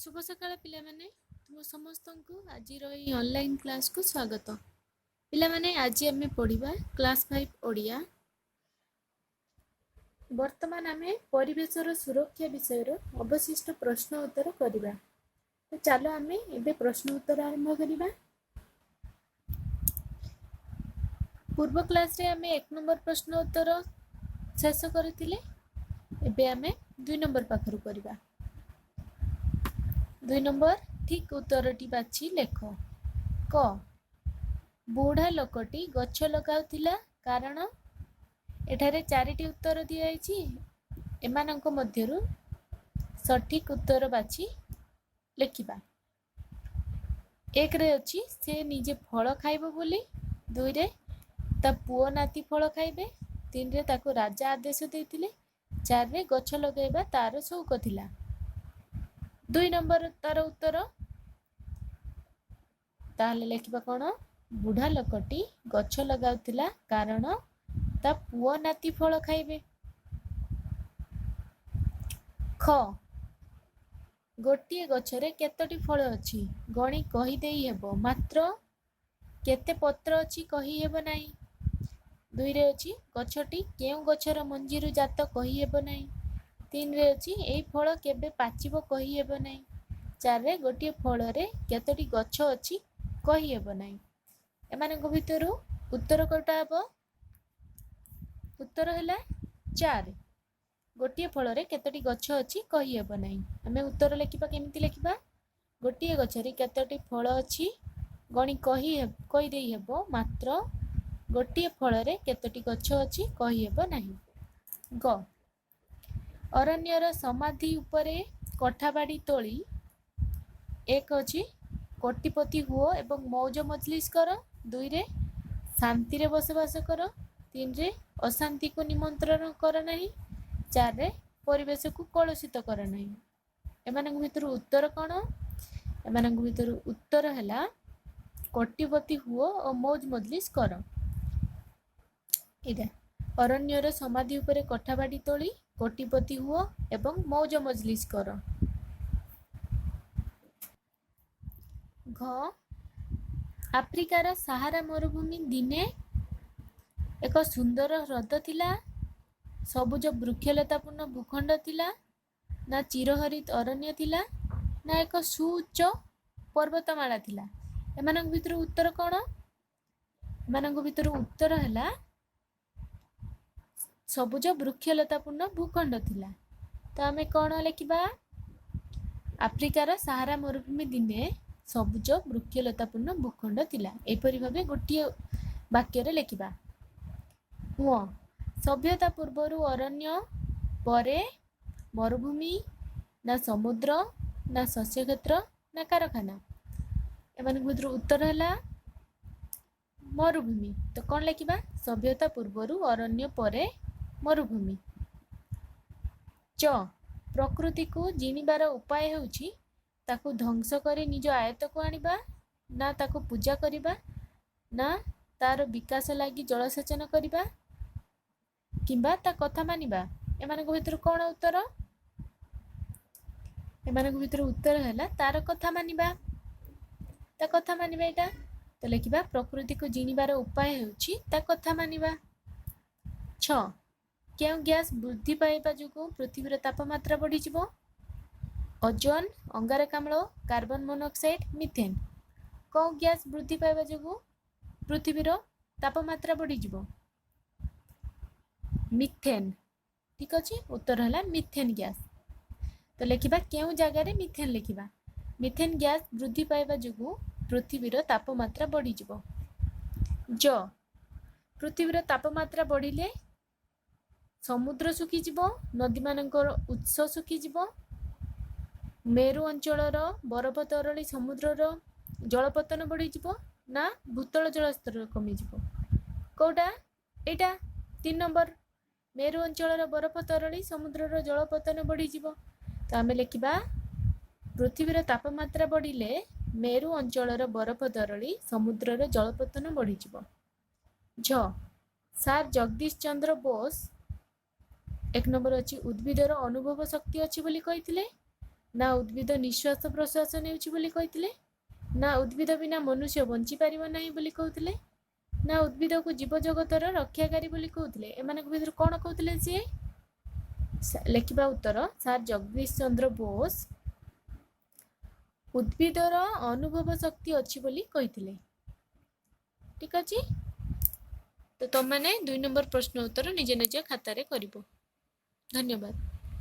शुभ सकाळ पिलामाने तुम समस्त को आज ऑनलाइन क्लास को स्वागत। पिलामाने आज आम पढ़ा क्लास 5 ओडिया। वर्तमान आम परिवेशर सुरक्षा विषय अवशिष्ट प्रश्न उत्तर करवा। तो चलो आम ए प्रश्न उत्तर आरंभ करवा। पूर्व क्लास रे आम 1 नंबर प्रश्न उत्तर शेष करथिले। एबे आम 2 नंबर पाखरु करवा। 2 नंबर ठीक उत्तरटी बाछि लेख। क बुढ़ा लोकटी गछ लगाउथिला कारण एठारे 4टी उत्तर दिया जाइछि। एमानंक मध्यरु सठिक उत्तर बाछि लेखिबा। 1 रे अछि से निजे फल खाइबो बोली, 2 रे ता पुओ नाती फल खाइबे, 3 रे ताको राजा आदेश देइथिले, 4 रे गछ लगाइबा तार शौक थिला। 2 नंबर तार उत्तर ताहले लेखिबा कोन बुढ़ा लोकटी गछ लगाउथिला कारण ता पुओ नाती फल खाइबे। ख गोटिए गछरे केतोटी फल अछि गणी कहि देई हेबो, मात्र केते पत्र अछि कहि हेबो नाही। 2 रे अछि गछटी केउ गछर मंजीरु जात कहि हेबो नाही। 3 रे अछि एई फल केबे पाचिबो कहि हेबो नाही। 4 रे गोटिए फल रे केतोटी गछ अछि कहि हेबो नाही। एमानक भितरु उत्तर कोटा हेबो? उत्तर हैला 4। गोटिए फल रे केतोटी गछ अछि कहि हेबो नाही। हमें उत्तर लेखिबा केमिति लेखिबा? गोटिए गछरे केतोटी फल अछि गणी कहि देई हेबो, मात्र गोटिए फल रे केतोटी गछ अछि कहि हेबो नाही। ग अरण्यर समाधि उपरे कठाबाड़ी तोली 1 अछि कोटिपति हुओ एवं मौज मजलिस कर, 2 रे शांति रे बसवास कर, 3 रे अशांति को निमंत्रण कर नहीं, 4 रे परिवेश को कलुषित कर नहीं। एमानक भितर उत्तर कोन? एमानक भितर उत्तर हैला कोटिपति हुओ और मौज मजलिस कर। इदा अरण्यर समाधि उपरे कठाबाड़ी तोली कोटिपति हुओ एवं मौज मजलिस कर। घ आफ्रिकार सहारा मरुभूमि दिने एक सुंदर ह्रद थिला, सबुज वृक्षलतापूर्ण भूखंड थिला, ना चिरहरित अरण्य थिला, ना एक सुउच्च पर्वतमाला थिला। एमानक भितर उत्तर कोन? एमानक भितर उत्तर हैला सबुज वृक्षलतापूर्ण भूखंड थिला। तो आमे कोन लेखिबा? आफ्रिकार सहारा मरुभूमि दिने सबुज वृक्षलतापूर्ण भूखंड थिला। एपरि भाबे गोटिए वाक्य रे लेखिबा। हुओ सभ्यता पूर्वरु अरण्य, परे मरुभूमि, ना समुद्र, ना शस्य क्षेत्र, ना कारखाना। एमानक भितर उत्तर हैला मरुभूमि। तो कोन लेखिबा? सभ्यता पूर्वरु अरण्य, परे मरुभूमि। च प्रकृति को जिनिबार उपाय हेउछि ताकू ध्वंस करी निज आयत को आनिबा, ना ताकू पूजा करिबा, ना तार विकास लागी जलसेचन करिबा, किंबा ता कथा मानिबा। एमानक भितर कोन उत्तर? एमानक भितर उत्तर हैला तार कथा मानिबा। ता कथा मानिबा एटा तो लेखिबा प्रकृति को जिनिबार उपाय हेउछि ता कथा मानिबा। 6 केउ गैस वृद्धि पाइबा जोगु पृथ्वीर तापमात्रा बढ़ी जिवो? ओजोन, अंगारकाम्ल, कार्बन मोनोक्साइड, मिथेन। कौ गैस वृद्धि पाइबा जोगु पृथ्वीर तापमात्रा बढ़ी जिवो? मिथेन। ठीक अछि, उत्तर हैला मिथेन गैस। तो लेखिबा केउ जगह रे मिथेन लेखिबा। मिथेन गैस वृद्धि पाइबा जोगु पृथ्वीर तापमात्रा बढ़ी जिवो। ज पृथ्वीर तापमात्रा बढ़िले समुद्र सुखी जिवो, नदी मानकर उत्स सुखी जिवो, मेरु अंचलर बरफ तरली समुद्रर जलपतन बढ़ी जिवो, ना भूतल जल स्तर कमी जिवो? कोटा एटा 3 नंबर मेरु अंचलर बरफ तरली समुद्रर जलपतन बढ़ी जिवो। तो आमे लेखिबा पृथ्वीर तापमात्रा बढ़िले मेरु अंचलर बरफ तरली समुद्रर जलपतन बढ़ी जिवो। झ सार जगदीश चंद्र बोस 1 नंबर अछि उद्भिदर अनुभव शक्ति अछि बोली कहिथिले, ନା ଉଦ୍ଭିଦ ନିଶ୍ୱାସ ପ୍ରଶ୍ୱାସ ନେଉଛି ବୋଲି କହିଥିଲେ, ନା ଉଦ୍ଭିଦ ବିନା ମନୁଷ୍ୟ ବଞ୍ଚିପାରିବ ନାହିଁ ବୋଲି କହୁଥିଲେ, ନା ଉଦ୍ଭିଦକୁ ଜୀବଜଗତର ରକ୍ଷାକାରୀ ବୋଲି କହୁଥିଲେ। ଏମାନଙ୍କ ଭିତରୁ କ'ଣ କହୁଥିଲେ ସିଏ? ଲେଖିବା ଉତ୍ତର, ସାର୍ ଜଗଦୀଶ ଚନ୍ଦ୍ର ବୋଷ ଉଦ୍ଭିଦର ଅନୁଭବ ଶକ୍ତି ଅଛି ବୋଲି କହିଥିଲେ। ଠିକ୍ ଅଛି। ତ ତମମାନେ 2 ନମ୍ବର ପ୍ରଶ୍ନ ଉତ୍ତର ନିଜ ନିଜ ଖାତାରେ କରିବ। ଧନ୍ୟବାଦ।